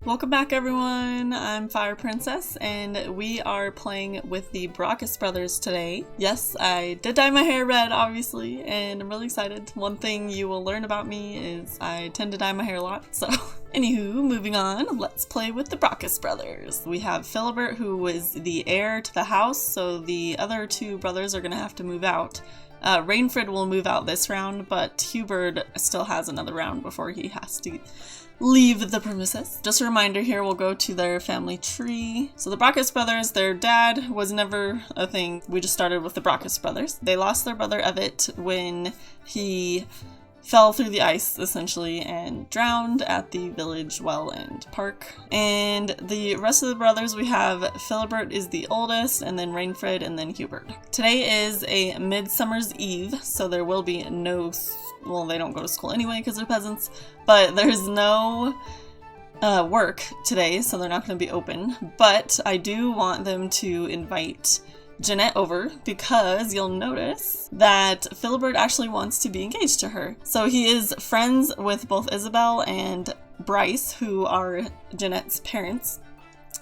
Welcome back, everyone. I'm Fire Princess, and we are playing with the Brocas brothers today. Yes, I did dye my hair red, obviously, and I'm really excited. One thing you will learn about me is I tend to dye my hair a lot, so... Anywho, moving on, let's play with the Brocas brothers. We have Phillibert, who is the heir to the house, so the other two brothers are going to have to move out. Reinfred will move out this round, but Hubbard still has another round before he has to leave the premises. Just a reminder here, we'll go to their family tree. So the Brocas brothers, their dad was never a thing. We just started with the Brocas brothers. They lost their brother Evet when he fell through the ice, essentially, and drowned at the village well and park. And the rest of the brothers, we have Phillibert is the oldest, and then Reinfred, and then Hubbard. Today is a Midsummer's Eve, so there will be no... Well, they don't go to school anyway because they're peasants, but there's no work today, so they're not going to be open. But I do want them to invite Jenet over because you'll notice that Phillibert actually wants to be engaged to her. So he is friends with both Isabel and Bryce, who are Jenet's parents.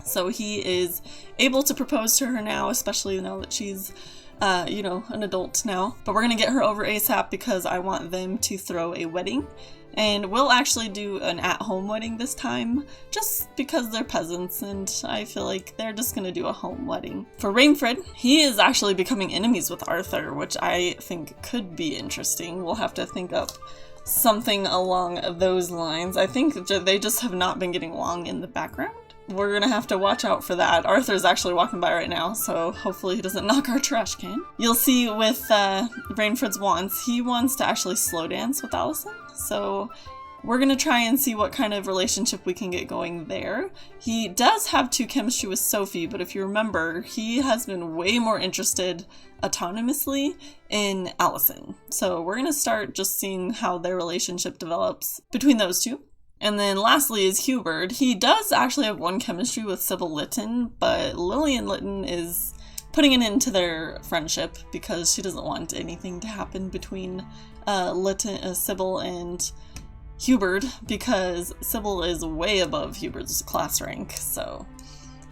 So he is able to propose to her now, especially now that she's an adult now. But we're gonna get her over ASAP because I want them to throw a wedding. And we'll actually do an at-home wedding this time, just because they're peasants and I feel like they're just gonna do a home wedding. For Reinfred, he is actually becoming enemies with Arthur, which I think could be interesting. We'll have to think up something along those lines. I think they just have not been getting along in the background. We're gonna have to watch out for that. Arthur's actually walking by right now, so hopefully he doesn't knock our trash can. You'll see with Reinfred's wants, he wants to actually slow dance with Allison, so we're gonna try and see what kind of relationship we can get going there. He does have chemistry with Sophie, but if you remember, he has been way more interested autonomously in Allison. So we're gonna start just seeing how their relationship develops between those two. And then lastly is Hubbard. He does actually have one chemistry with Sybil Lytton, but Lillian Lytton is putting an end to their friendship because she doesn't want anything to happen between Sybil and Hubbard, because Sybil is way above Hubbard's class rank, so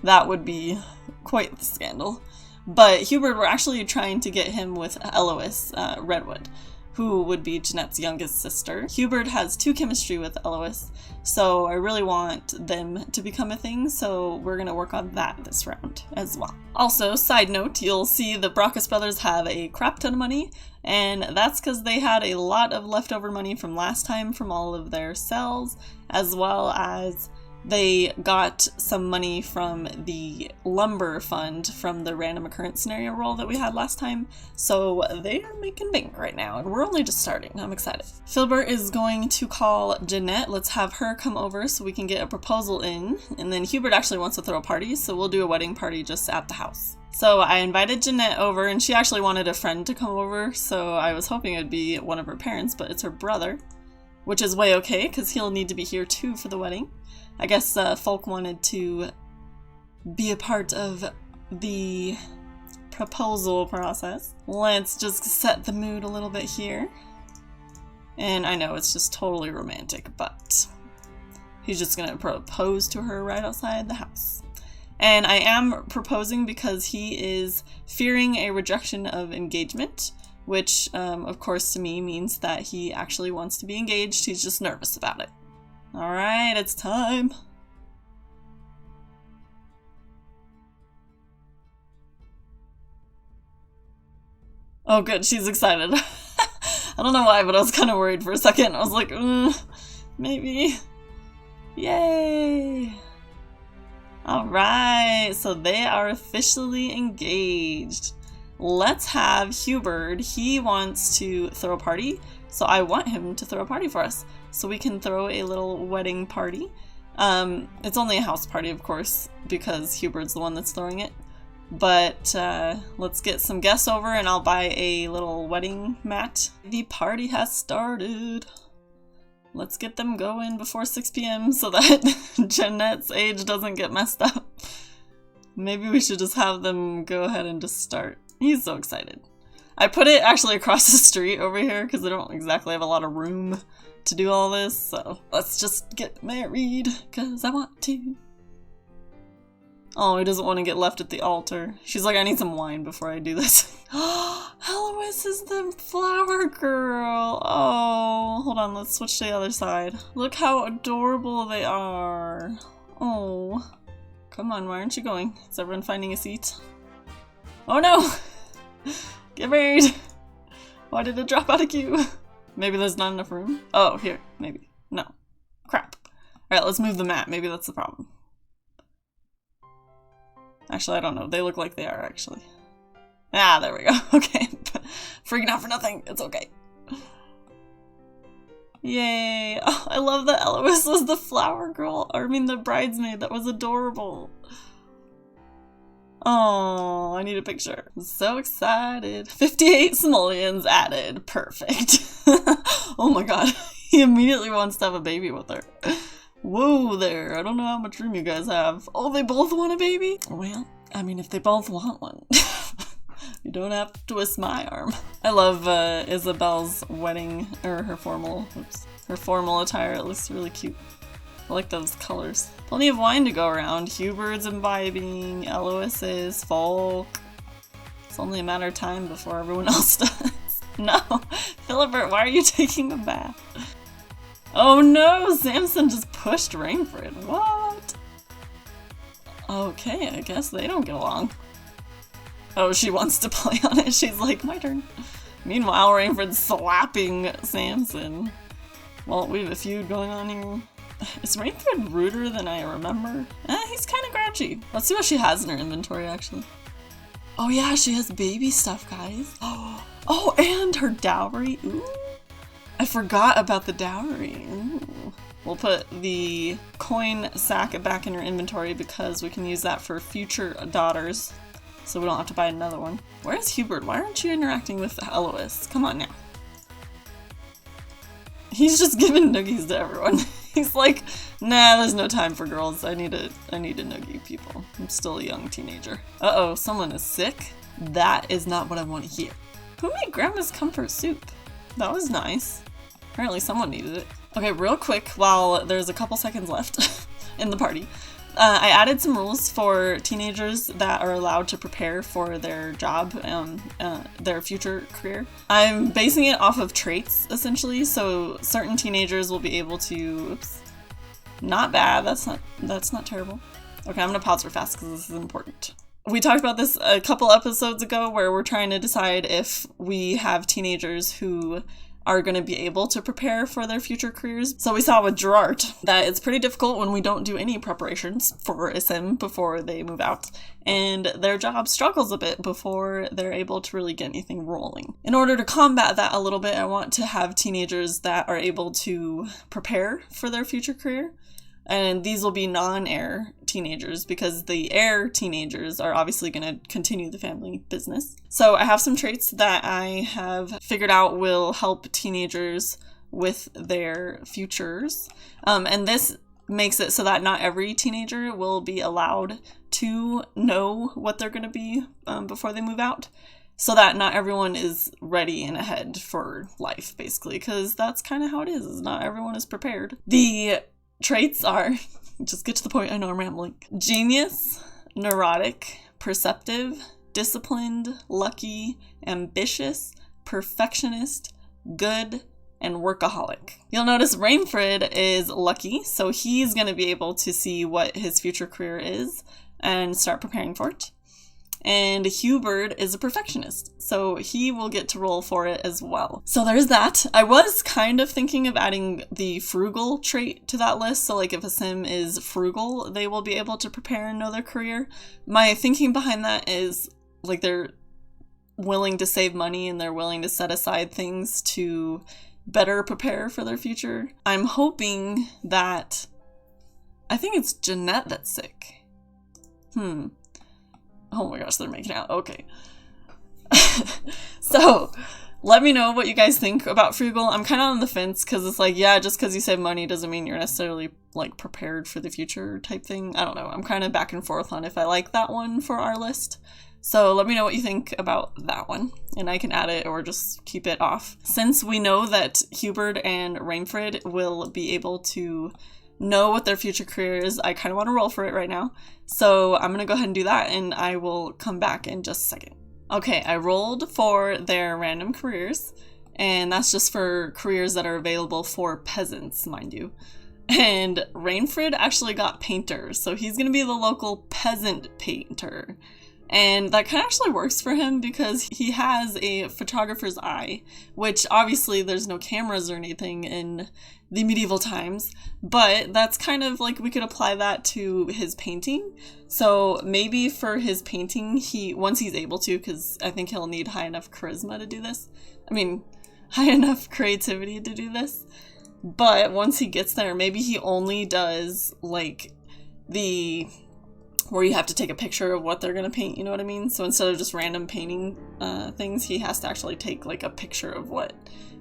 that would be quite the scandal. But Hubbard, we're actually trying to get him with Eloise Redwood, who would be Jenet's youngest sister. Hubbard has chemistry with Eloise, so I really want them to become a thing, so we're gonna work on that this round as well. Also, side note, you'll see the Brocas brothers have a crap ton of money, and that's because they had a lot of leftover money from last time from all of their sales, as well as they got some money from the lumber fund from the random occurrence scenario roll that we had last time. So they are making bank right now, and we're only just starting. I'm excited. Phillibert is going to call Jenet. Let's have her come over so we can get a proposal in. And then Hubbard actually wants to throw a party, so we'll do a wedding party just at the house. So I invited Jenet over, and she actually wanted a friend to come over, so I was hoping it would be one of her parents, but it's her brother, which is way okay, because he'll need to be here too for the wedding. I guess folk wanted to be a part of the proposal process. Let's just set the mood a little bit here. And I know it's just totally romantic, but he's just gonna propose to her right outside the house. And I am proposing because he is fearing a rejection of engagement, which of course to me means that he actually wants to be engaged. He's just nervous about it. Alright, it's time. Oh good, she's excited. I don't know why, but I was kind of worried for a second. I was like, maybe. Yay! Alright, so they are officially engaged. Let's have Hubbard. He wants to throw a party, so I want him to throw a party for us. So we can throw a little wedding party. It's only a house party, of course, because Hubbard's the one that's throwing it. But let's get some guests over and I'll buy a little wedding mat. The party has started. Let's get them going before 6 p.m. so that Jenet's age doesn't get messed up. Maybe we should just have them go ahead and just start. He's so excited. I put it actually across the street over here because I don't exactly have a lot of room to do all this, so let's just get married, because I want to. Oh, he doesn't want to get left at the altar. She's like, I need some wine before I do this. Eloise is the flower girl. Oh, hold on, let's switch to the other side. Look how adorable they are. Oh, come on, why aren't you going? Is everyone finding a seat? Oh no! Get married! Why did it drop out of queue? Maybe there's not enough room? Oh, here, maybe. No. Crap. Alright, let's move the mat. Maybe that's the problem. Actually, I don't know. They look like they are, actually. Ah, there we go. Okay. Freaking out for nothing. It's okay. Yay. Oh, I love that Eloise was the flower girl. Or, I mean, the bridesmaid. That was adorable. Oh, I need a picture. I'm so excited. 58 simoleons added. Perfect. Oh my god. He immediately wants to have a baby with her. Whoa there, I don't know how much room you guys have. Oh, they both want a baby? Well, I mean, if they both want one, you don't have to twist my arm. I love Isabel's wedding, or her formal attire. It looks really cute. I like those colors. Plenty of wine to go around. Hubert's imbibing, Eloise is, Folk. It's only a matter of time before everyone else does. No, Phillibert, why are you taking a bath? Oh no, Samson just pushed Reinfred. What? Okay, I guess they don't get along. Oh, she wants to play on it. She's like, my turn. Meanwhile, Reinfred's slapping Samson. Well, we have a feud going on here. Is Reinfred ruder than I remember? He's kind of grouchy. Let's see what she has in her inventory, actually. Oh yeah, she has baby stuff, guys. Oh, and her dowry. Ooh. I forgot about the dowry. Ooh. We'll put the coin sack back in your inventory because we can use that for future daughters, so we don't have to buy another one. Where's Hubert? Why aren't you interacting with Eloise? Come on now. He's just giving noogies to everyone. He's like, nah, there's no time for girls. I need to noogie people. I'm still a young teenager. Uh-oh, someone is sick? That is not what I want to hear. Who made Grandma's comfort soup? That was nice. Apparently someone needed it. Okay, real quick, while there's a couple seconds left in the party, I added some rules for teenagers that are allowed to prepare for their job, their future career. I'm basing it off of traits, essentially, so certain teenagers will be able to, oops, not bad, that's not terrible. Okay, I'm gonna pause for fast because this is important. We talked about this a couple episodes ago where we're trying to decide if we have teenagers who are going to be able to prepare for their future careers. So we saw with Gerard that it's pretty difficult when we don't do any preparations for a sim before they move out, and their job struggles a bit before they're able to really get anything rolling. In order to combat that a little bit, I want to have teenagers that are able to prepare for their future career. And these will be non-heir teenagers because the heir teenagers are obviously going to continue the family business. So I have some traits that I have figured out will help teenagers with their futures. And this makes it so that not every teenager will be allowed to know what they're going to be before they move out. So that not everyone is ready and ahead for life, basically, because that's kind of how it is not everyone is prepared. The traits are, just get to the point, I know I'm rambling. Genius, neurotic, perceptive, disciplined, lucky, ambitious, perfectionist, good, and workaholic. You'll notice Reinfred is lucky, so he's going to be able to see what his future career is and start preparing for it. And Hubert is a perfectionist, so he will get to roll for it as well. So there's that. I was kind of thinking of adding the frugal trait to that list, so like if a sim is frugal, they will be able to prepare and know their career. My thinking behind that is like they're willing to save money and they're willing to set aside things to better prepare for their future. I'm hoping that, I think it's Jenet that's sick. Oh my gosh, they're making out. Okay. So, let me know what you guys think about frugal. I'm kind of on the fence because it's like, yeah, just because you save money doesn't mean you're necessarily like prepared for the future type thing. I don't know. I'm kind of back and forth on if I like that one for our list. So let me know what you think about that one, and I can add it or just keep it off. Since we know that Hubbard and Reinfred will be able to know what their future career is, I kind of want to roll for it right now. So I'm going to go ahead and do that, and I will come back in just a second. Okay, I rolled for their random careers, and that's just for careers that are available for peasants, mind you. And Reinfred actually got painter, so he's going to be the local peasant painter. And that kind of actually works for him because he has a photographer's eye, which obviously there's no cameras or anything in the medieval times, but that's kind of like we could apply that to his painting. So maybe for his painting, once he's able to, because I think he'll need high enough charisma to do this. I mean, high enough creativity to do this. But once he gets there, maybe he only does like where you have to take a picture of what they're going to paint, you know what I mean? So instead of just random painting things, he has to actually take like a picture of what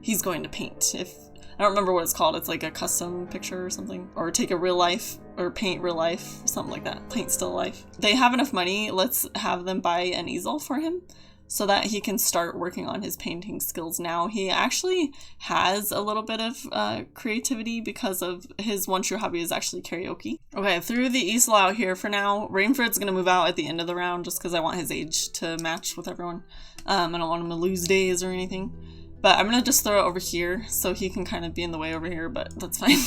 he's going to paint. I don't remember what it's called. It's like a custom picture or something. Or take a real life, or paint real life, something like that. Paint still life. They have enough money. Let's have them buy an easel for him so that he can start working on his painting skills now. He actually has a little bit of creativity because of his one true hobby is actually karaoke. Okay, I threw the easel out here for now. Reinfred's going to move out at the end of the round just because I want his age to match with everyone. I don't want him to lose days or anything. But I'm going to just throw it over here so he can kind of be in the way over here, but that's fine.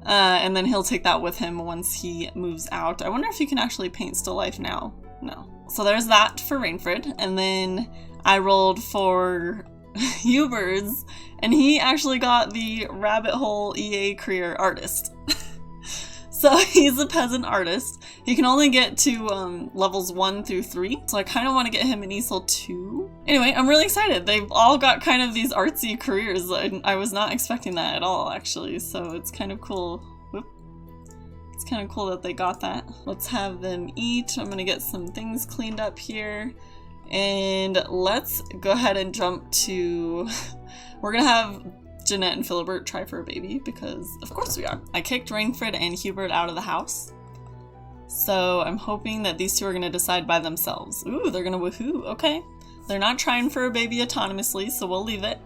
And then he'll take that with him once he moves out. I wonder if you can actually paint still life now. No. So there's that for Reinfred. And then I rolled for Hubbard's, and he actually got the rabbit hole EA career artist. So he's a peasant artist. He can only get to levels 1 through 3. So I kind of want to get him an easel 2. Anyway, I'm really excited. They've all got kind of these artsy careers. I was not expecting that at all, actually. So it's kind of cool. Whoop. It's kind of cool that they got that. Let's have them eat. I'm going to get some things cleaned up here. And let's go ahead and jump to... We're going to have Jenet and Phillibert try for a baby, because of course we are. I kicked Reinfred and Hubbard out of the house. So I'm hoping that these two are going to decide by themselves. Ooh, they're going to woohoo. Okay. They're not trying for a baby autonomously, so we'll leave it.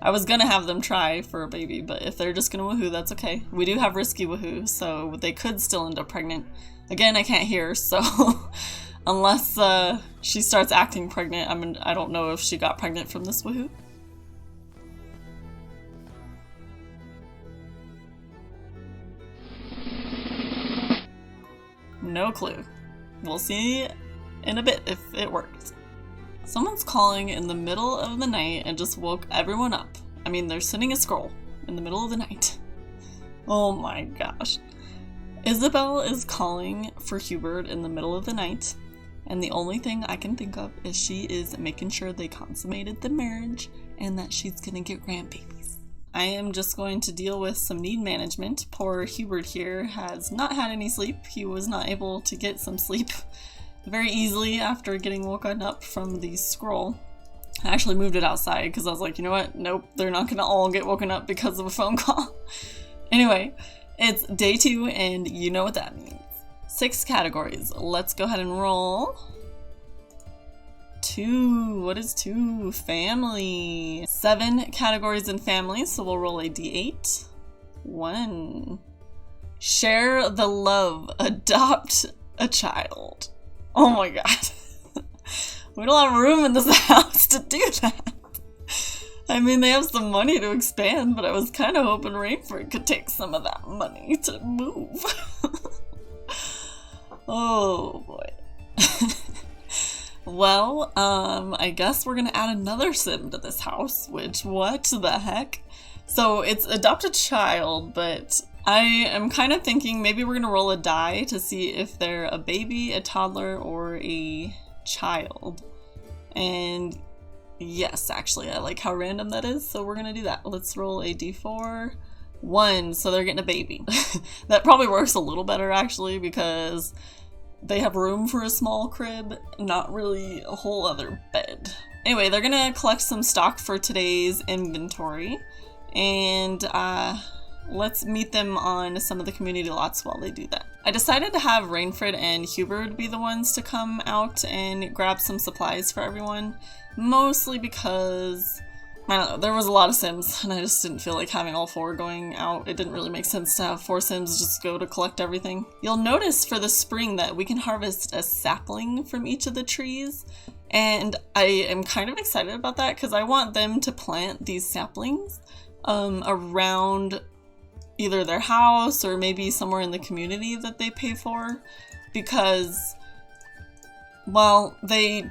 I was going to have them try for a baby, but if they're just going to woohoo, that's okay. We do have risky woohoo, so they could still end up pregnant. Again, I can't hear, so unless she starts acting pregnant, I don't know if she got pregnant from this woohoo. No clue. We'll see in a bit if it worked. Someone's calling in the middle of the night and just woke everyone up. I mean, they're sitting a scroll in the middle of the night. Oh my gosh. Isabel is calling for Hubbard in the middle of the night, and the only thing I can think of is she is making sure they consummated the marriage and that she's gonna get grandbabies. I am just going to deal with some need management. Poor Hubbard here has not had any sleep. He was not able to get some sleep very easily after getting woken up from the scroll. I actually moved it outside because I was like, you know what? Nope, they're not gonna all get woken up because of a phone call. Anyway, it's day 2 and you know what that means. 6 categories. Let's go ahead and roll. 2. What is 2? Family. 7 categories in family, so we'll roll a d8. 1. Share the love. Adopt a child. Oh my god. We don't have room in this house to do that. I mean, they have some money to expand, but I was kind of hoping Reinfred could take some of that money to move. Oh boy. Well, I guess we're gonna add another sim to this house, which, what the heck? So it's adopt a child, but I am kind of thinking maybe we're gonna roll a die to see if they're a baby, a toddler, or a child. And yes, actually, I like how random that is, so we're gonna do that. Let's roll a d4. 1, so they're getting a baby. That probably works a little better, actually, because they have room for a small crib, not really a whole other bed. Anyway, they're gonna collect some stock for today's inventory, and let's meet them on some of the community lots while they do that. I decided to have Reinfred and Hubbard be the ones to come out and grab some supplies for everyone, mostly because, I don't know, there was a lot of Sims and I just didn't feel like having all 4 going out. It didn't really make sense to have 4 Sims just go to collect everything. You'll notice for the spring that we can harvest a sapling from each of the trees, and I am kind of excited about that because I want them to plant these saplings around either their house or maybe somewhere in the community that they pay for, because, well, they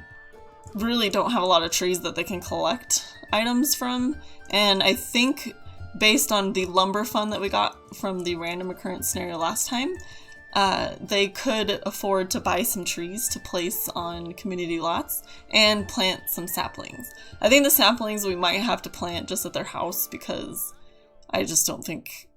really don't have a lot of trees that they can collect items from, and I think based on the lumber fund that we got from the random occurrence scenario last time, they could afford to buy some trees to place on community lots and plant some saplings. I think the saplings we might have to plant just at their house because I just don't think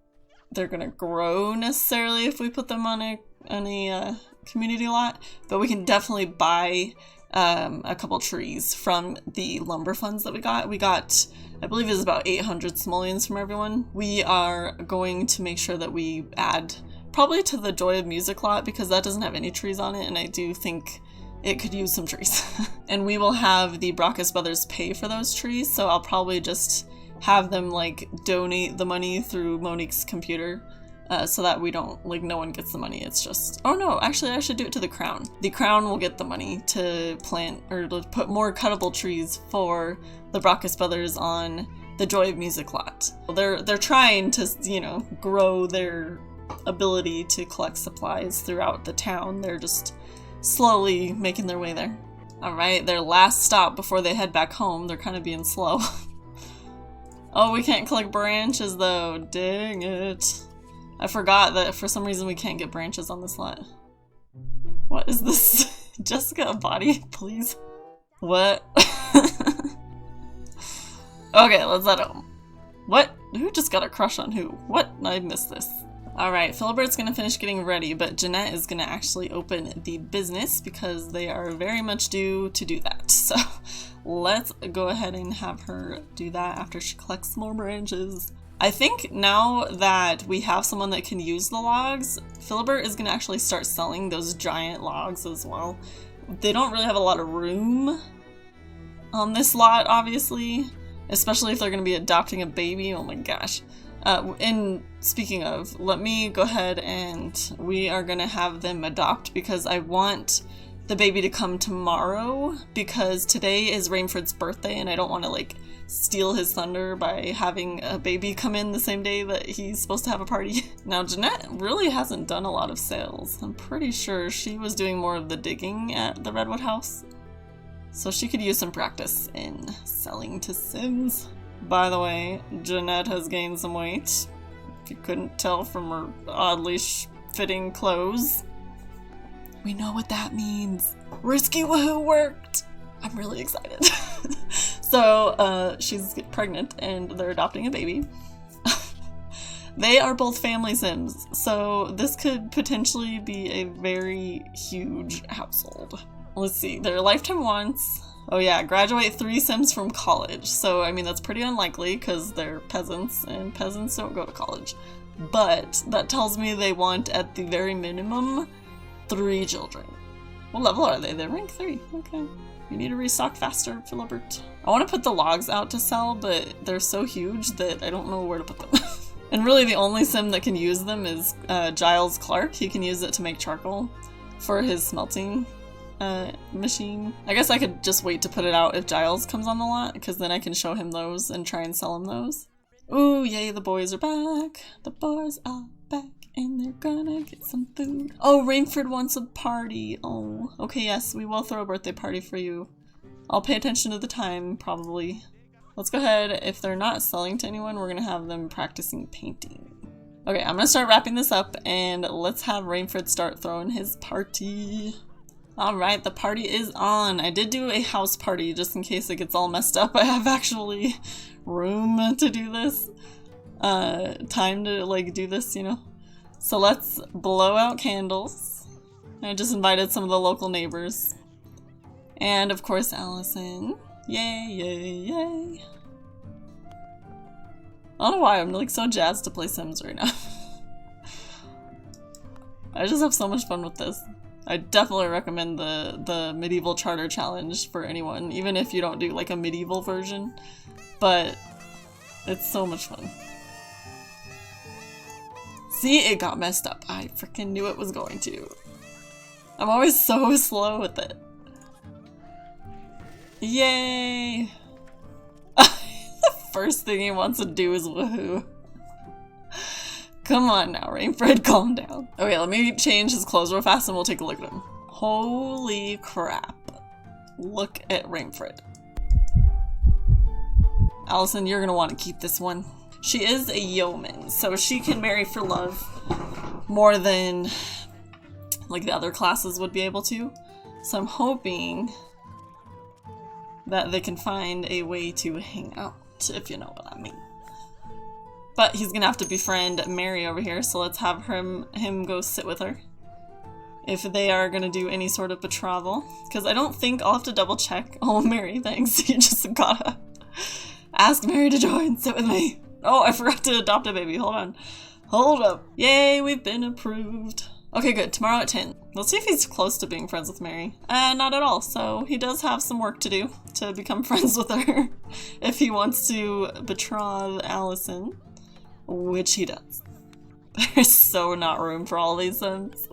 they're gonna grow necessarily if we put them on a community lot, but we can definitely buy a couple trees from the lumber funds that we got. We got, I believe it was about 800 simoleons from everyone. We are going to make sure that we add probably to the Joy of Music lot because that doesn't have any trees on it, and I do think it could use some trees. And we will have the Brocas brothers pay for those trees, so I'll probably just have them like donate the money through Monique's computer so that we don't, like, no one gets the money. It's just, oh no, actually I should do it to the crown. The crown will get the money to plant or to put more cuttable trees for the Brocas brothers on the Joy of Music lot. They're trying to, you know, grow their ability to collect supplies throughout the town. They're just slowly making their way there. Alright, their last stop before they head back home. They're kind of being slow. Oh, we can't collect branches though. Dang it. I forgot that for some reason we can't get branches on this lot. What is this? Jessica, a body, please? What? Okay, let's head home. What? Who just got a crush on who? What? I missed this. Alright, Philibert's gonna finish getting ready, but Jenet is gonna actually open the business because they are very much due to do that. So let's go ahead and have her do that after she collects more branches. I think now that we have someone that can use the logs, Philibert is gonna actually start selling those giant logs as well. They don't really have a lot of room on this lot, obviously, especially if they're gonna be adopting a baby. Oh my gosh. And speaking of, let me go ahead and we are gonna have them adopt because I want the baby to come tomorrow because today is Reinfred's birthday and I don't want to like steal his thunder by having a baby come in the same day that he's supposed to have a party. Now Jenet really hasn't done a lot of sales. I'm pretty sure she was doing more of the digging at the Redwood house, so she could use some practice in selling to Sims. By the way, Jenet has gained some weight, if you couldn't tell from her oddly fitting clothes. We know what that means. Risky woohoo worked! I'm really excited. So, she's pregnant and they're adopting a baby. They are both family Sims, so this could potentially be a very huge household. Let's see, their lifetime wants... Oh yeah, graduate 3 Sims from college. So, I mean, that's pretty unlikely because they're peasants and peasants don't go to college. But that tells me they want, at the very minimum, 3 children. What level are they? They're rank 3. Okay. You need to restock faster, Philibert. I want to put the logs out to sell, but they're so huge that I don't know where to put them. And really the only Sim that can use them is Giles Clark. He can use it to make charcoal for his smelting machine. I guess I could just wait to put it out if Giles comes on the lot, because then I can show him those and try and sell him those. Ooh, yay, the boys are back. The boys are back and they're gonna get some food. Oh, Reinfred wants a party. Oh, okay, yes, we will throw a birthday party for you. I'll pay attention to the time, probably. Let's go ahead. If they're not selling to anyone, we're gonna have them practicing painting. Okay, I'm gonna start wrapping this up and let's have Reinfred start throwing his party. Alright, the party is on. I did do a house party just in case it gets all messed up. I have actually room to do this. Time to like do this, you know. So let's blow out candles. I just invited some of the local neighbors. And of course Allison. Yay, yay, yay. I don't know why, I'm like so jazzed to play Sims right now. I just have so much fun with this. I definitely recommend the medieval charter challenge for anyone, even if you don't do like a medieval version, but it's so much fun. See, it got messed up. I freaking knew it was going to. I'm always so slow with it. Yay! The first thing he wants to do is woohoo. Come on now, Reinfred, calm down. Okay, let me change his clothes real fast and we'll take a look at him. Holy crap. Look at Reinfred. Allison, you're gonna want to keep this one. She is a yeoman, so she can marry for love more than like the other classes would be able to. So I'm hoping that they can find a way to hang out, if you know what I mean. But he's gonna have to befriend Mary over here, so let's have him go sit with her. If they are gonna do any sort of betrothal. Because I don't think, I'll have to double check. Oh, Mary, thanks. You just gotta ask Mary to join, sit with me. Oh, I forgot to adopt a baby, hold on. Hold up. Yay, we've been approved. Okay, good, tomorrow at 10. Let's see if he's close to being friends with Mary. Not at all, so he does have some work to do to become friends with her. If he wants to betroth Allison. Which he does. There's so not room for all these Sims.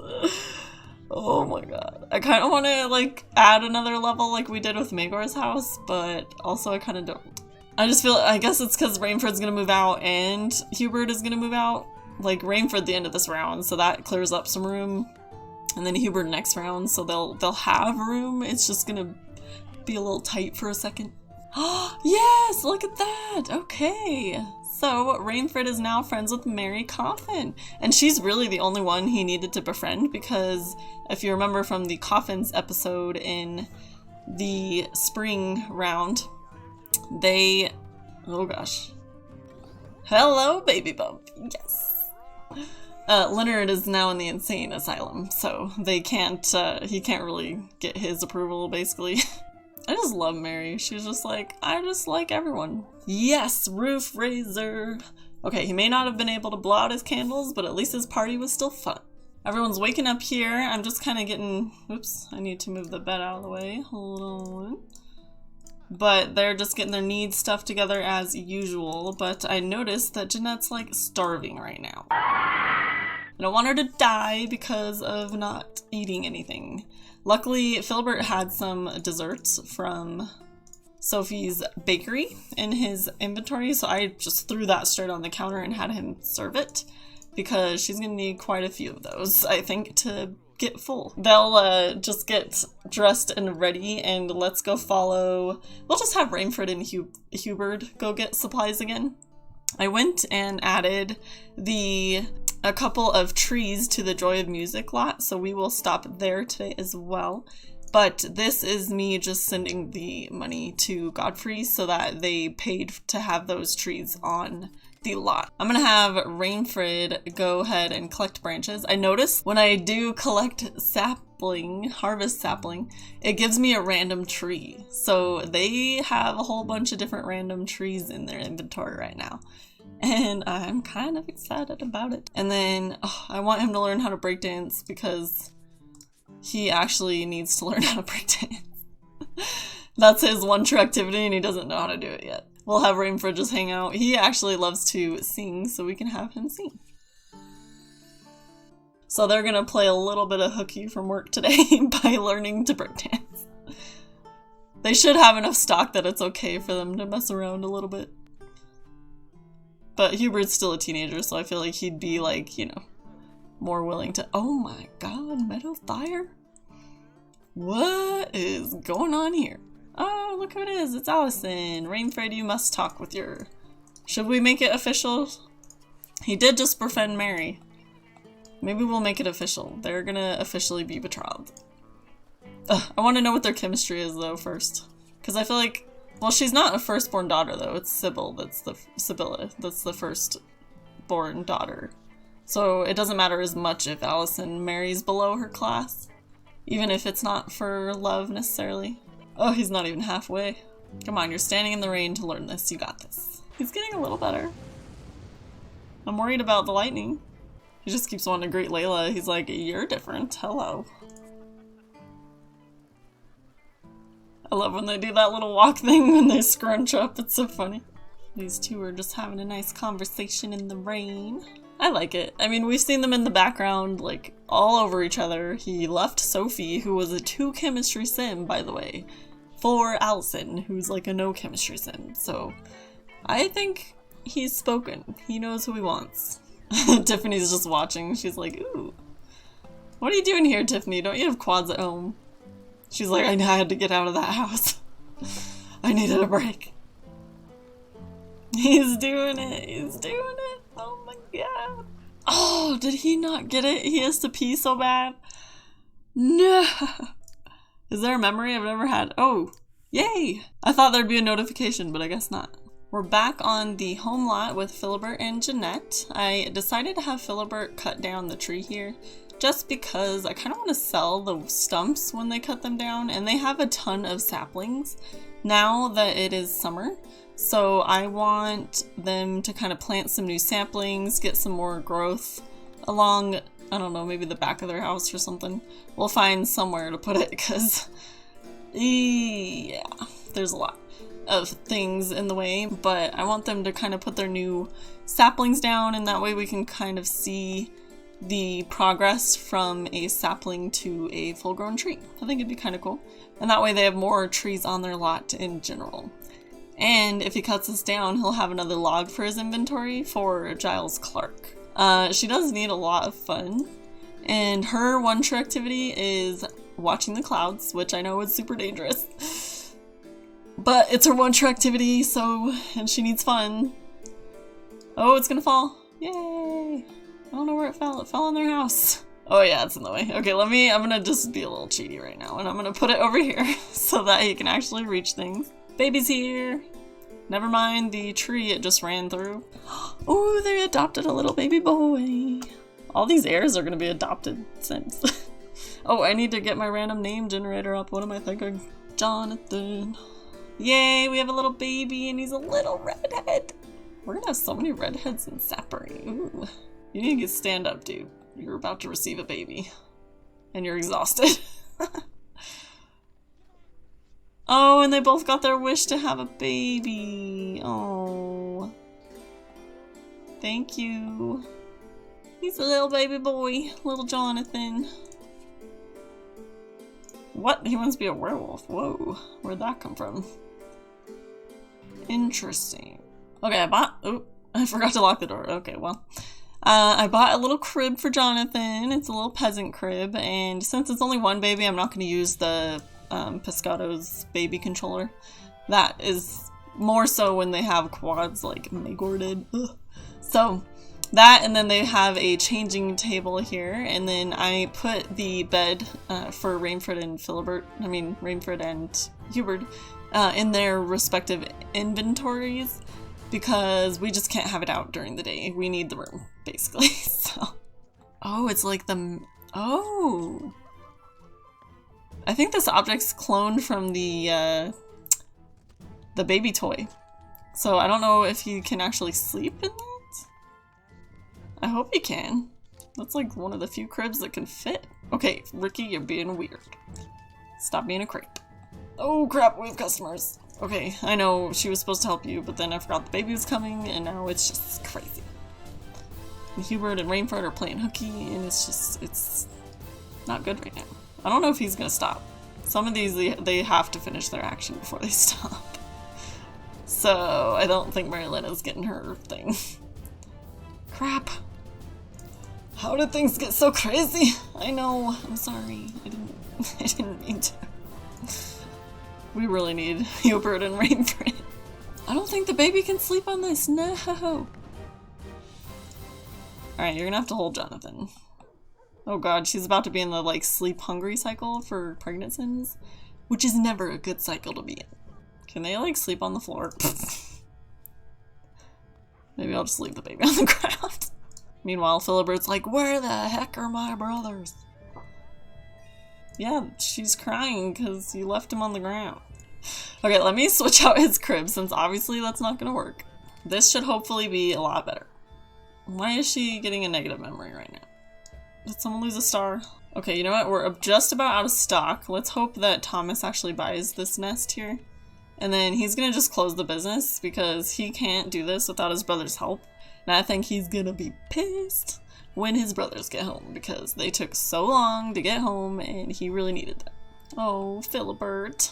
Oh my god. I kind of want to like add another level like we did with Magor's house, but also I kind of don't. I just feel, I guess it's because Reinfred's gonna move out and Hubert is gonna move out. Like Reinfred the end of this round, so that clears up some room. And then Hubert next round, so they'll have room. It's just gonna be a little tight for a second. Oh, yes! Look at that! Okay. So, Reinfred is now friends with Mary Coffin, and she's really the only one he needed to befriend because if you remember from the Coffins episode in the spring round, they... oh gosh. Hello, baby bump. Yes! Leonard is now in the insane asylum, so they can't, he can't really get his approval, basically. I just love Mary. She's just like, I just like everyone. Yes, roof raiser. Okay, he may not have been able to blow out his candles, but at least his party was still fun. Everyone's waking up here. I'm just kind of getting, oops, I need to move the bed out of the way. Hold on. But they're just getting their needs stuff together as usual, but I noticed that Jeanette's like starving right now. I don't want her to die because of not eating anything. Luckily, Phillibert had some desserts from Sophie's bakery in his inventory, so I just threw that straight on the counter and had him serve it, because she's gonna need quite a few of those, I think, to get full. They'll just get dressed and ready, and let's go follow... We'll just have Reinfred and Hubert go get supplies again. I went and added a couple of trees to the Joy of Music lot, so we will stop there today as well. But this is me just sending the money to Godfrey so that they paid to have those trees on the lot. I'm gonna have Reinfred go ahead and collect branches. I noticed when I do collect sapling, harvest sapling, it gives me a random tree. So they have a whole bunch of different random trees in their inventory right now. And I'm kind of excited about it. And then I want him to learn how to breakdance because he actually needs to learn how to breakdance. That's his one true activity and he doesn't know how to do it yet. We'll have Reinfred just hang out. He actually loves to sing, so we can have him sing. So they're gonna play a little bit of hooky from work today by learning to breakdance. They should have enough stock that it's okay for them to mess around a little bit. But Hubert's still a teenager, so I feel like he'd be like, you know, more willing to... Oh my god, meadow fire? What is going on here? Oh, look who it is. It's Allison. Reinfred, you must talk with your... Should we make it official? He did just befriend Mary. Maybe we'll make it official. They're gonna officially be betrothed. I want to know what their chemistry is, though, first. Because I feel like... Well, she's not a firstborn daughter, though. It's Sibylla that's the firstborn daughter. So it doesn't matter as much if Allison marries below her class. Even if it's not for love, necessarily. Oh, he's not even halfway. Come on, you're standing in the rain to learn this. You got this. He's getting a little better. I'm worried about the lightning. He just keeps wanting to greet Layla. He's like, you're different. Hello. I love when they do that little walk thing when they scrunch up. It's so funny. These two are just having a nice conversation in the rain. I like it. I mean, we've seen them in the background, like, all over each other. He left Sophie, who was a 2 chemistry sim, by the way, for Allison, who's like a no chemistry sim. So I think he's spoken. He knows who he wants. Tiffany's just watching. She's like, ooh. What are you doing here, Tiffany? Don't you have quads at home? She's like, I had to get out of that house. I needed a break. He's doing it. He's doing it. Oh my god. Oh, did he not get it? He has to pee so bad. No. Is there a memory I've never had? Oh, yay. I thought there'd be a notification, but I guess not. We're back on the home lot with Phillibert and Jenet. I decided to have Phillibert cut down the tree here just because I kind of want to sell the stumps when they cut them down, and they have a ton of saplings now that it is summer. So I want them to kind of plant some new saplings, get some more growth along, I don't know, maybe the back of their house or something. We'll find somewhere to put it because, yeah, there's a lot of things in the way, but I want them to kind of put their new saplings down, and that way we can kind of see the progress from a sapling to a full-grown tree. I think it'd be kind of cool. And that way they have more trees on their lot in general. And if he cuts this down, he'll have another log for his inventory for Giles Clark. She does need a lot of fun, and her one true activity is watching the clouds, which I know is super dangerous. But it's her one true activity, and she needs fun. Oh, it's gonna fall. Yay! I don't know where it fell. It fell on their house. Oh yeah, it's in the way. Okay, I'm gonna just be a little cheaty right now, and I'm gonna put it over here so that he can actually reach things. Baby's here! Never mind the tree it just ran through. Oh, they adopted a little baby boy. All these heirs are gonna be adopted since. Oh, I need to get my random name generator up. What am I thinking? Jonathan. Yay, we have a little baby and he's a little redhead. We're gonna have so many redheads in Sappery. Ooh. You need to get stand up, dude. You're about to receive a baby. And you're exhausted. Oh, and they both got their wish to have a baby. Oh. Thank you. He's a little baby boy. Little Jonathan. What? He wants to be a werewolf. Whoa. Where'd that come from? Interesting. Okay, oh, I forgot to lock the door. Okay, well. I bought a little crib for Jonathan. It's a little peasant crib, and since it's only one baby, I'm not going to use the Pescato's baby controller. That is more so when they have quads like Magor did. Ugh. So that, and then they have a changing table here, and then I put the bed for Reinfred and Reinfred and Hubbard in their respective inventories, because we just can't have it out during the day. We need the room, basically. So, oh, it's like oh. I think this object's cloned from the baby toy. So I don't know if he can actually sleep in that. I hope he can. That's like one of the few cribs that can fit. Okay, Ricky, you're being weird. Stop being a creep. Oh crap, we have customers. Okay, I know she was supposed to help you, but then I forgot the baby was coming, and now it's just crazy. And Hubert and Reinfred are playing hooky, and it's not good right now. I don't know if he's gonna stop. Some of these, they have to finish their action before they stop. So, I don't think Marilena's getting her thing. Crap. How did things get so crazy? I know, I'm sorry. I didn't mean to. We really need Hubert and Reinfred. I don't think the baby can sleep on this, no. Alright, you're gonna have to hold Jonathan. Oh god, she's about to be in the, like, sleep-hungry cycle for pregnant sims, which is never a good cycle to be in. Can they, like, sleep on the floor? Maybe I'll just leave the baby on the ground. Meanwhile, Philibert's like, where the heck are my brothers? Yeah, she's crying because you left him on the ground. Okay, let me switch out his crib, since obviously that's not gonna work. This should hopefully be a lot better. Why is she getting a negative memory right now? Did someone lose a star? Okay, you know what? We're just about out of stock. Let's hope that Thomas actually buys this nest here. And then he's gonna just close the business because he can't do this without his brother's help. And I think he's gonna be pissed when his brothers get home because they took so long to get home and he really needed them. Oh, Phillibert.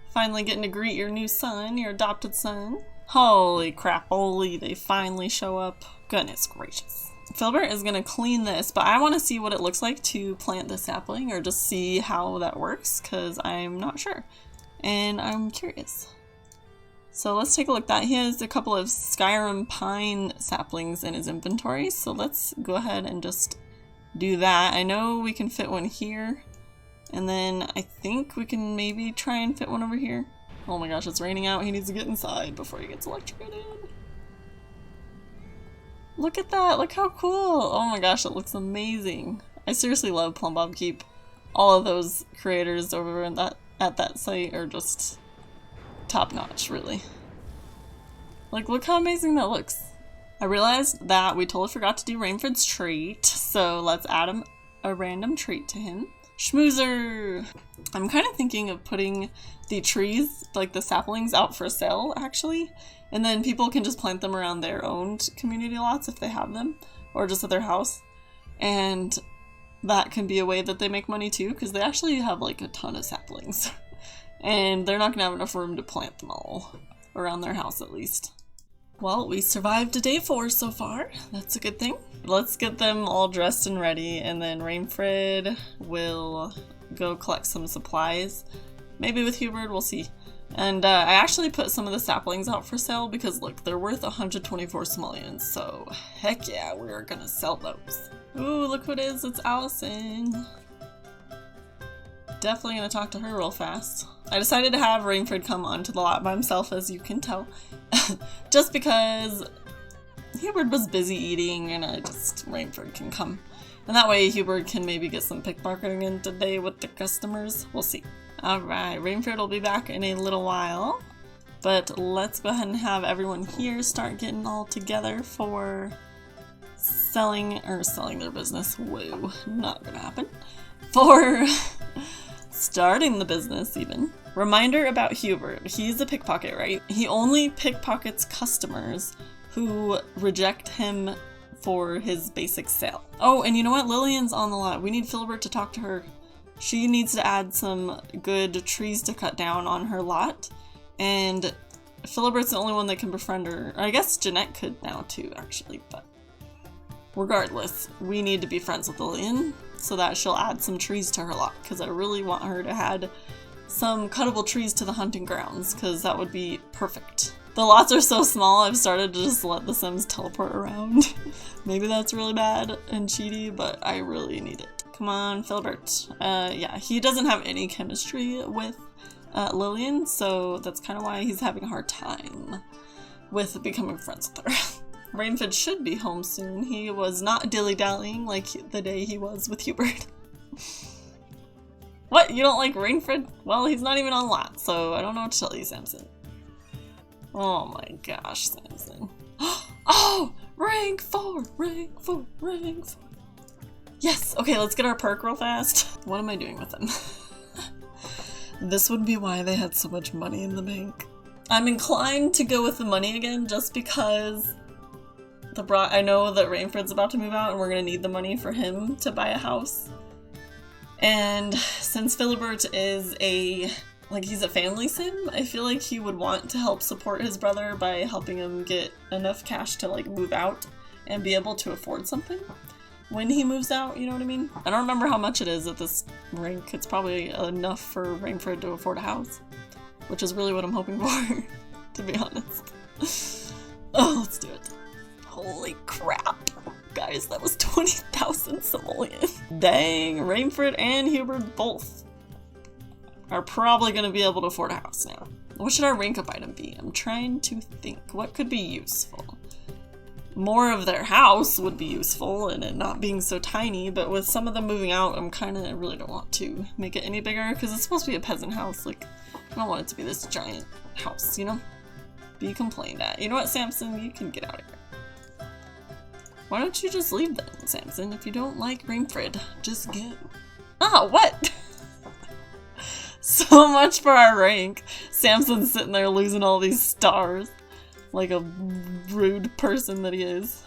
Finally getting to greet your new son, your adopted son. Holy crap, holy, they finally show up. Goodness gracious. Phillibert is gonna clean this, but I want to see what it looks like to plant the sapling or just see how that works because I'm not sure. And I'm curious. So let's take a look at that. He has a couple of Skyrim pine saplings in his inventory, so let's go ahead and just do that. I know we can fit one here, and then I think we can maybe try and fit one over here. Oh my gosh, it's raining out. He needs to get inside before he gets electrocuted. Look at that, look how cool. Oh my gosh, it looks amazing. I seriously love Plum Bob Keep. All of those creators over in at that site are just top notch, really. Like, look how amazing that looks. I realized that we totally forgot to do Reinfred's trait, so let's add him a random trait to him. Schmoozer! I'm kind of thinking of putting the trees, like the saplings, out for sale, actually. And then people can just plant them around their own community lots if they have them, or just at their house. And that can be a way that they make money too, because they actually have like a ton of saplings. And they're not gonna have enough room to plant them all around their house at least. Well, we survived day 4 so far. That's a good thing. Let's get them all dressed and ready, and then Reinfred will go collect some supplies. Maybe with Hubbard, we'll see. And I actually put some of the saplings out for sale because look, they're worth 124 simoleons, so heck yeah, we're gonna sell those. Ooh, look who it is, it's Allison. Definitely gonna talk to her real fast. I decided to have Reinfred come onto the lot by himself, as you can tell. Just because Hubbard was busy eating and Reinfred can come. And that way Hubbard can maybe get some pickpocketing in today with the customers. We'll see. Alright, Reinfred will be back in a little while. But let's go ahead and have everyone here start getting all together for selling their business. Whoa, not gonna happen. For starting the business even. Reminder about Hubbard. He's a pickpocket, right? He only pickpockets customers who reject him for his basic sale. Oh, and you know what? Lillian's on the lot. We need Phillibert to talk to her. She needs to add some good trees to cut down on her lot. And Philibert's the only one that can befriend her. I guess Jenet could now too, actually, but regardless, we need to be friends with Lillian so that she'll add some trees to her lot, because I really want her to add some cuttable trees to the hunting grounds, because that would be perfect. The lots are so small, I've started to just let the Sims teleport around. Maybe that's really bad and cheaty, but I really need it. Come on, Phillibert. Yeah, he doesn't have any chemistry with Lillian, so that's kind of why he's having a hard time with becoming friends with her. Reinfred should be home soon. He was not dilly-dallying like the day he was with Hubbard. What? You don't like Reinfred? Well, he's not even on lot, so I don't know what to tell you, Samson. Oh my gosh, Samson. Oh! Rank 4! Rank 4! Rank 4! Yes! Okay, let's get our perk real fast. What am I doing with them? This would be why they had so much money in the bank. I'm inclined to go with the money again just because I know that Reinfred's about to move out and we're gonna need the money for him to buy a house. And since Phillibert is he's a family sim, I feel like he would want to help support his brother by helping him get enough cash to move out and be able to afford something when he moves out, you know what I mean? I don't remember how much it is at this rank. It's probably enough for Reinfred to afford a house, which is really what I'm hoping for, to be honest. Oh, let's do it. Holy crap. Guys, that was 20,000 simoleons. Dang, Reinfred and Hubbard both are probably going to be able to afford a house now. What should our rank up item be? I'm trying to think. What could be useful? More of their house would be useful and it not being so tiny, but with some of them moving out, I really don't want to make it any bigger because it's supposed to be a peasant house. I don't want it to be this giant house, you know? Be complained at. You know what, Samson? You can get out of here. Why don't you just leave then, Samson? If you don't like Reinfred, just go. Ah, what? So much for our rank. Samson's sitting there losing all these stars. Like a rude person that he is.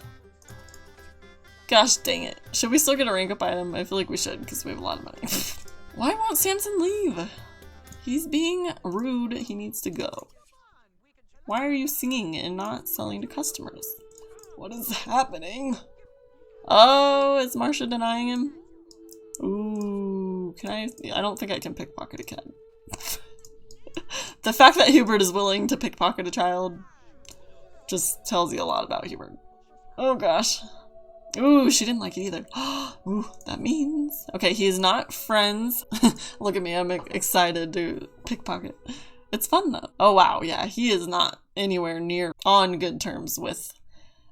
Gosh dang it. Should we still get a rank up item? I feel like we should because we have a lot of money. Why won't Samson leave? He's being rude. He needs to go. Why are you singing and not selling to customers? What is happening? Oh, is Marcia denying him? Ooh, can I don't think I can pickpocket a cat. The fact that Hubert is willing to pickpocket a child just tells you a lot about Hubert. Oh gosh. Ooh, she didn't like it either. Ooh, that means... Okay, he is not friends. Look at me, I'm excited to pickpocket. It's fun though. Oh wow, yeah, he is not anywhere near on good terms with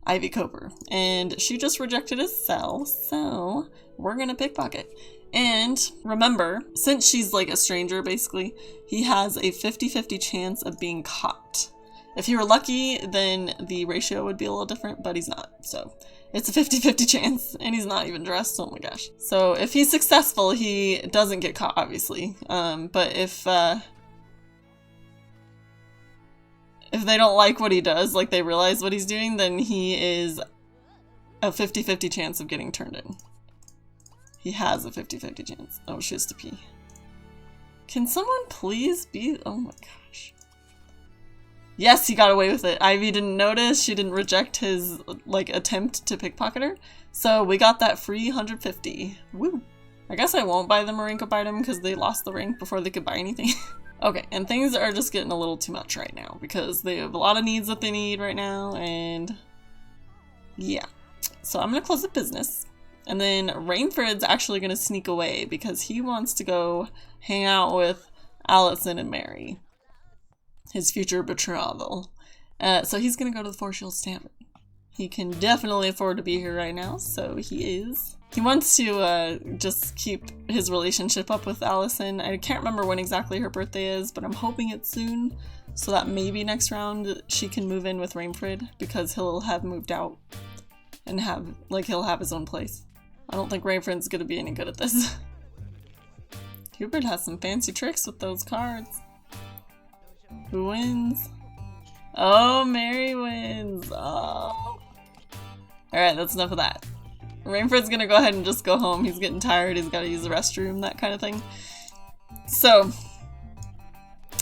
Ivy Coper. And she just rejected his cell, so we're gonna pickpocket. And remember, since she's like a stranger basically, he has a 50-50 chance of being caught. If he were lucky, then the ratio would be a little different, but he's not, so... It's a 50-50 chance, and he's not even dressed, oh my gosh. So if he's successful, he doesn't get caught, obviously. But if they don't like what he does, like they realize what he's doing, then he is a 50-50 chance of getting turned in. He has a 50-50 chance. Oh, she has to pee. Can someone please be- oh my gosh. Yes, he got away with it. Ivy didn't notice. She didn't reject his, like, attempt to pickpocket her. So we got that free 150. Woo. I guess I won't buy them a rank up item because they lost the rank before they could buy anything. Okay, and things are just getting a little too much right now because they have a lot of needs that they need right now, and yeah. So I'm gonna close the business. And then Reinfred's actually gonna sneak away because he wants to go hang out with Allison and Mary. His future betrothal. So he's gonna go to the Four Shields Tavern. He can definitely afford to be here right now, so he is. He wants to just keep his relationship up with Allison. I can't remember when exactly her birthday is, but I'm hoping it's soon, so that maybe next round she can move in with Reinfred, because he'll have moved out and he'll have his own place. I don't think Reinfred's gonna be any good at this. Hubert has some fancy tricks with those cards. Who wins? Oh, Mary wins. Oh. Alright, that's enough of that. Reinfred's gonna go ahead and just go home. He's getting tired. He's gotta use the restroom, that kind of thing. So,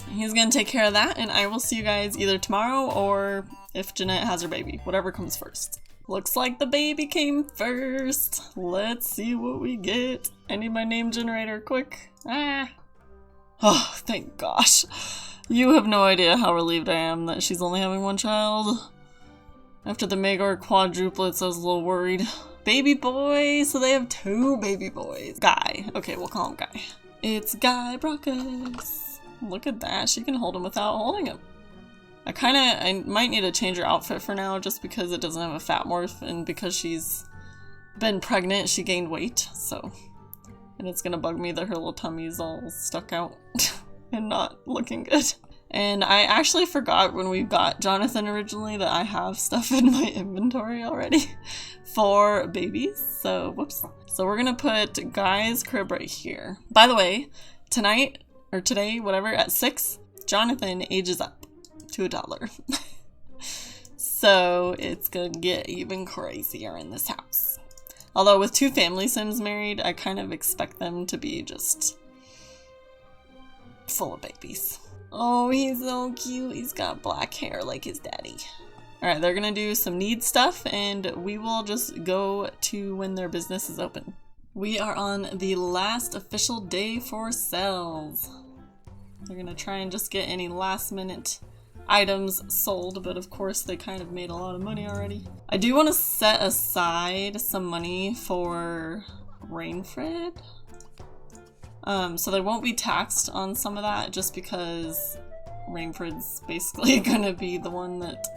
he's gonna take care of that, and I will see you guys either tomorrow or if Jenet has her baby. Whatever comes first. Looks like the baby came first. Let's see what we get. I need my name generator quick. Ah. Oh, thank gosh. You have no idea how relieved I am that she's only having one child. After the Magor quadruplets, I was a little worried. Baby boy! So they have 2 baby boys. Guy. Okay, we'll call him Guy. It's Guy Brocas. Look at that. She can hold him without holding him. I might need to change her outfit for now just because it doesn't have a fat morph, and because she's been pregnant, she gained weight, so. And it's gonna bug me that her little tummy's all stuck out. And not looking good. And I actually forgot when we got Jonathan originally that I have stuff in my inventory already for babies. So, whoops. So we're gonna put Guy's crib right here. By the way, tonight, or today, whatever, at 6, Jonathan ages up to $1. So it's gonna get even crazier in this house. Although with 2 family sims married, I kind of expect them to be just full of babies. Oh, he's so cute. He's got black hair like his daddy. Alright, they're gonna do some need stuff, and we will just go to when their business is open. We are on the last official day for sales. They're gonna try and just get any last minute items sold, but of course they kind of made a lot of money already. I do want to set aside some money for Reinfred. So they won't be taxed on some of that just because Reinfred's basically gonna be the one that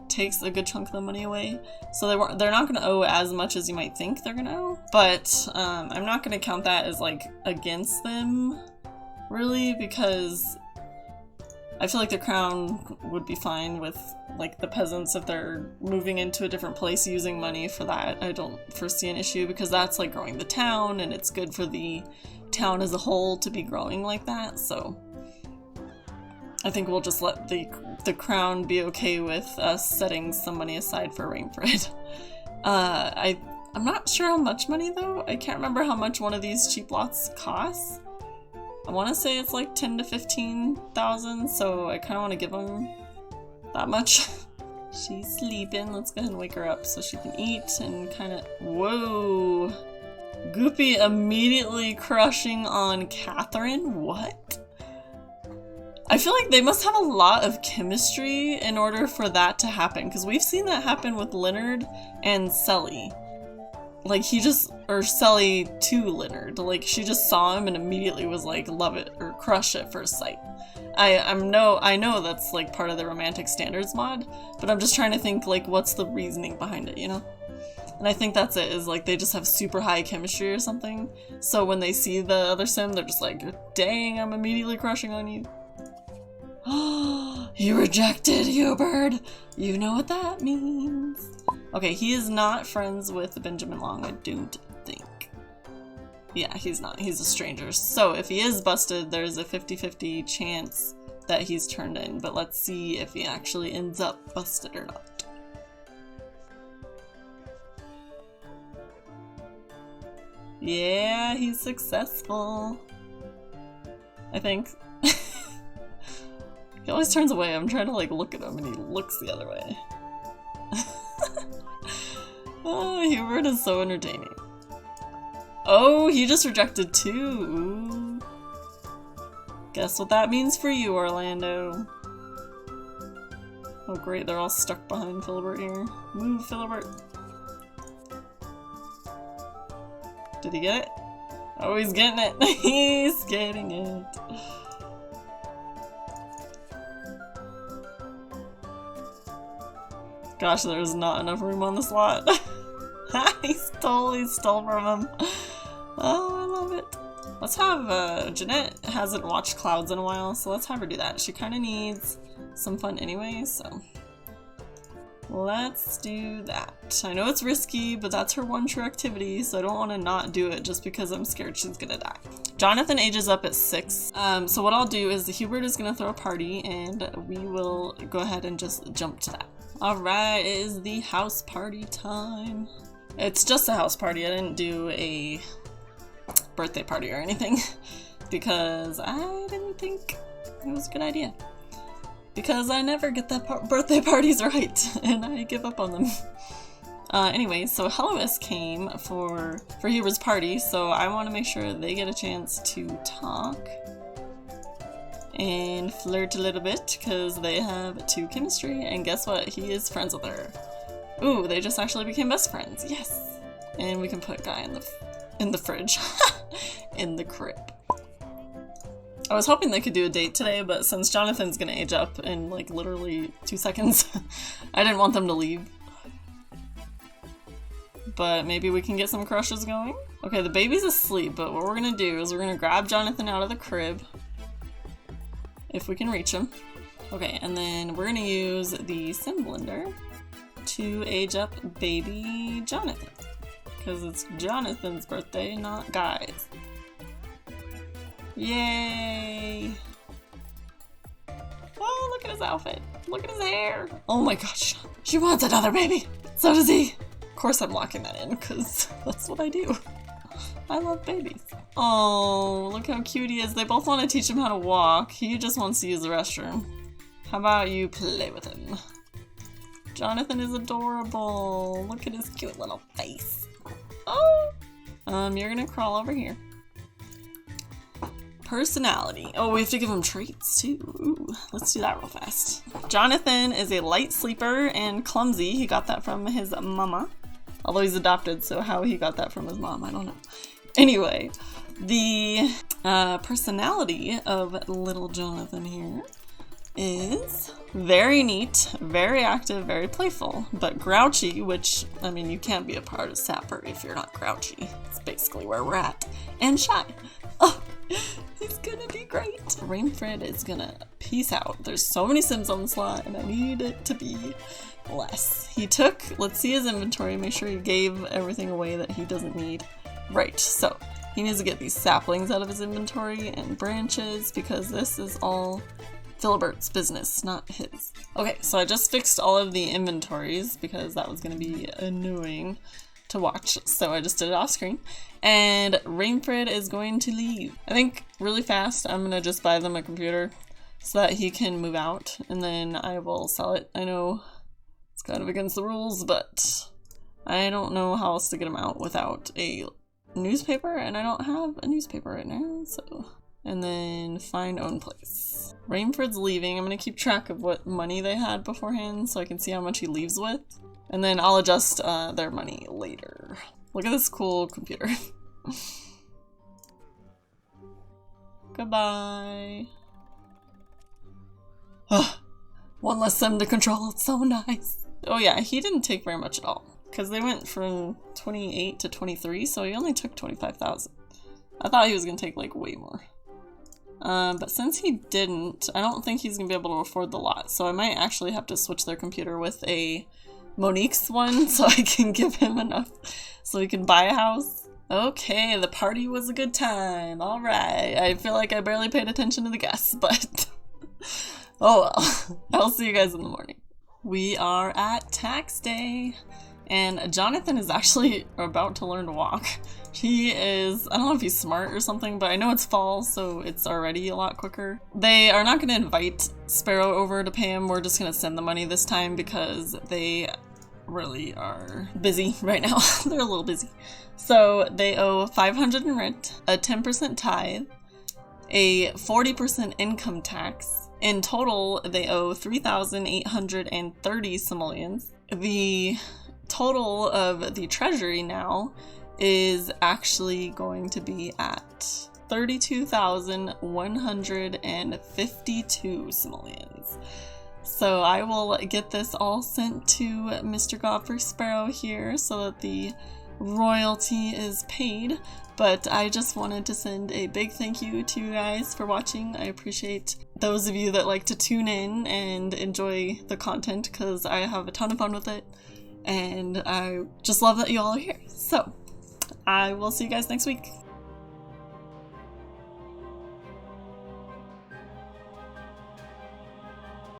takes a good chunk of the money away. So they're not gonna owe as much as you might think they're gonna owe, but I'm not gonna count that as like against them really, because I feel like the crown would be fine with like the peasants if they're moving into a different place using money for that. I don't foresee an issue because that's like growing the town and it's good for the town as a whole to be growing like that. So I think we'll just let the crown be okay with us setting some money aside for Reinfred. I'm not sure how much money though. I can't remember how much one of these cheap lots costs. I want to say it's like 10 to 15,000, so I kind of want to give him that much. She's sleeping. Let's go ahead and wake her up so she can eat and kind of... Whoa! Goopy immediately crushing on Catherine? What? I feel like they must have a lot of chemistry in order for that to happen, because we've seen that happen with Leonard and Sally. Like, he just, or Sally to Leonard, like, she just saw him and immediately was like, love it, or crush at first sight. I know that's, like, part of the romantic standards mod, but I'm just trying to think, like, what's the reasoning behind it, you know? And I think that's it, is, like, they just have super high chemistry or something, so when they see the other sim, they're just like, dang, I'm immediately crushing on you. You rejected, Hubbard! You know what that means. Okay, he is not friends with Benjamin Long, I don't think. Yeah, he's not. He's a stranger. So if he is busted, there's a 50-50 chance that he's turned in. But let's see if he actually ends up busted or not. Yeah, he's successful. I think. He always turns away. I'm trying to like look at him and he looks the other way. Oh, Hubbard is so entertaining. Oh, he just rejected too. Ooh. Guess what that means for you, Orlando. Oh great, they're all stuck behind Phillibert here. Move, Phillibert. Did he get it? Oh, he's getting it. He's getting it. Gosh, there's not enough room on the slot. He's totally stole from him. Oh, I love it. Let's have, Jenet hasn't watched Clouds in a while, so let's have her do that. She kind of needs some fun anyway, so let's do that. I know it's risky, but that's her one true activity, so I don't want to not do it just because I'm scared she's gonna die. Jonathan ages up at 6, so what I'll do is the Hubbard is gonna throw a party, and we will go ahead and just jump to that. Alright, it is the house party time. It's just a house party, I didn't do a birthday party or anything because I didn't think it was a good idea. Because I never get that birthday parties right and I give up on them. Anyway, so Helois came for Hubbard's party, so I want to make sure they get a chance to talk and flirt a little bit because they have 2 chemistry, and guess what? He is friends with her. Ooh, they just actually became best friends. Yes! And we can put Guy in the fridge. In the crib. I was hoping they could do a date today, but since Jonathan's gonna age up in like literally 2 seconds, I didn't want them to leave. But maybe we can get some crushes going? Okay, the baby's asleep, but what we're gonna do is we're gonna grab Jonathan out of the crib. If we can reach him. Okay, and then we're gonna use the sim blender to age up baby Jonathan. Because it's Jonathan's birthday, not Guy's. Yay! Oh, look at his outfit. Look at his hair. Oh my gosh. She wants another baby. So does he. Of course I'm locking that in because that's what I do. I love babies. Oh, look how cute he is. They both want to teach him how to walk. He just wants to use the restroom. How about you play with him? Jonathan is adorable. Look at his cute little face. Oh! You're gonna crawl over here. Personality. Oh, we have to give him traits too. Ooh, let's do that real fast. Jonathan is a light sleeper and clumsy. He got that from his mama. Although he's adopted, so how he got that from his mom, I don't know. Anyway, the personality of little Jonathan here is very neat, very active, very playful, but grouchy, which, I mean, you can't be a part of Sapper if you're not grouchy. It's basically where we're at. And shy. Oh, he's gonna be great. Reinfred is gonna peace out. There's so many Sims on the slot and I need it to be less. He took, let's see his inventory, make sure he gave everything away that he doesn't need. Right, so he needs to get these saplings out of his inventory and branches because this is all Philibert's business, not his. Okay, so I just fixed all of the inventories because that was going to be annoying to watch, so I just did it off screen. And Reinfred is going to leave. I think really fast I'm going to just buy them a computer so that he can move out, and then I will sell it. I know it's kind of against the rules, but I don't know how else to get him out without a newspaper, and I don't have a newspaper right now, so... And then find own place. Reinfred's leaving. I'm gonna keep track of what money they had beforehand so I can see how much he leaves with. And then I'll adjust their money later. Look at this cool computer. Goodbye. One less sim to control. It's so nice. Oh yeah, he didn't take very much at all. Because they went from 28 to 23, so he only took 25,000. I thought he was gonna take like way more. But since he didn't, I don't think he's gonna be able to afford the lot, so I might actually have to switch their computer with a Monique's one so I can give him enough so he can buy a house. Okay, the party was a good time. Alright, I feel like I barely paid attention to the guests, but oh well. I'll see you guys in the morning. We are at tax day, and Jonathan is actually about to learn to walk. He is, I don't know if he's smart or something, but I know it's fall, so it's already a lot quicker. They are not going to invite Sparrow over to pay him. We're just going to send the money this time because they really are busy right now. They're a little busy. So they owe 500 in rent, a 10% tithe, a 40% income tax. In total, they owe 3,830 simoleons. The total of the treasury now is actually going to be at 32,152 simoleons. So I will get this all sent to Mr. Godfrey Sparrow here so that the royalty is paid. But I just wanted to send a big thank you to you guys for watching. I appreciate those of you that like to tune in and enjoy the content because I have a ton of fun with it. And I just love that you all are here. So I will see you guys next week.